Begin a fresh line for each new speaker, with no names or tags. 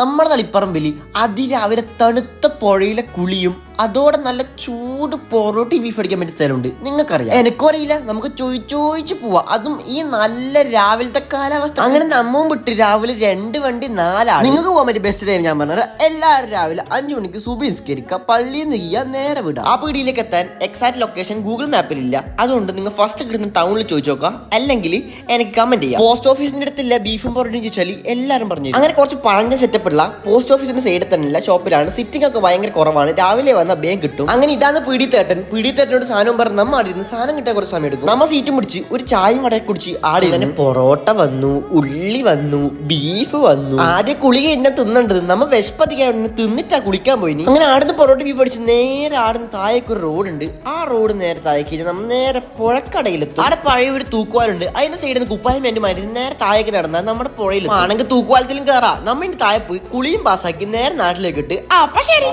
നമ്മുടെ തളിപ്പറമ്പില് അതിരാവിലെ തണുത്ത പുഴയിലെ കുളിയും അതോടെ നല്ല ചൂട് പൊറോട്ടി ബീഫ് അടിക്കാൻ പറ്റിയ സ്ഥലമുണ്ട്. നിങ്ങൾക്കറിയാം, എനിക്കും അറിയില്ല. നമുക്ക് ചോദിച്ചു പോവാ. അതും ഈ നല്ല രാവിലത്തെ കാലാവസ്ഥ. അങ്ങനെ നമ്മവും വിട്ട് രാവിലെ 2 വണ്ടി 4 ആൾ. നിങ്ങൾക്ക് പോകാൻ പറ്റിയ ബെസ്റ്റ് ടൈം ഞാൻ പറഞ്ഞത്, എല്ലാവരും രാവിലെ 5 മണിക്ക് സുബഹിസ്കരിക്കുക, പള്ളിയിൽ നിന്ന് ചെയ്യാ, നേരെ വിടുക. ആ പീടിയിലേക്ക് എത്താൻ എക്സാക്ട് ലൊക്കേഷൻ ഗൂഗിൾ മാപ്പിൽ ഇല്ല. അതുകൊണ്ട് നിങ്ങൾ ഫസ്റ്റ് കിട്ടുന്ന ടൗണിൽ ചോദിച്ചു നോക്കാം, അല്ലെങ്കിൽ എനിക്ക് കമന്റ് ചെയ്യാം. പോസ്റ്റ് ഓഫീസിന്റെ അടുത്തില്ല ബീഫും പൊറോട്ടയും ചോദിച്ചാൽ എല്ലാവരും പറഞ്ഞു. അങ്ങനെ കുറച്ച് പഴഞ്ഞ സെറ്റപ്പ് ഉള്ള പോസ്റ്റ് ഓഫീസിന്റെ സൈഡിൽ തന്നെയുള്ള ഷോപ്പിലാണ്. സിറ്റിംഗ് ഒക്കെ ഭയങ്കര കുറവാണ്. രാവിലെ വന്ന ബേം കിട്ടും. അങ്ങനെ ഇതാണ് പീഡിത്തേട്ടനോട് സാധനവും പറഞ്ഞ് നമ്മ ആടിയിരുന്നു. സാധനം കിട്ടാൻ കുറച്ച് സമയം എടുക്കും. നമ്മ സീറ്റും പിടിച്ച് ഒരു ചായയും കടയിൽ കുടിച്ച് ആടി. അങ്ങനെ പൊറോട്ട വന്നു, ഉള്ളി വന്നു, ബീഫ് വന്നു. ആദ്യം കുളിക എന്നെ തിന്നണ്ടത്. നമ്മ വിശപ്പധികം തിന്നിട്ടാ കുളിക്കാൻ പോയി. അങ്ങനെ ആടുന്ന് പൊറോട്ട ബീഫ് അടിച്ച് നേരെ ആടുന്ന് താഴേക്ക് ഒരു റോഡ് ഉണ്ട്. ആ റോഡ് നേരെ താഴേക്ക് നമ്മൾ നേരെ പുഴക്കടയിലെത്തും. അവിടെ പഴയ ഒരു തൂക്കുവാലുണ്ട്. അതിന്റെ സൈഡിൽ നിന്ന് കുപ്പായം വേണ്ടി മാറ്റി നേരെ താഴേക്ക് നടന്നാൽ നമ്മുടെ പുഴയിൽ ആണെങ്കിൽ തൂക്കുവാലത്തിലും കയറാം. നമ്മ താഴെ പോയി കുളിയും പാസ്സാക്കി നേരെ നാട്ടിലേക്ക് ഇട്ട് അപ്പൊ ശരി.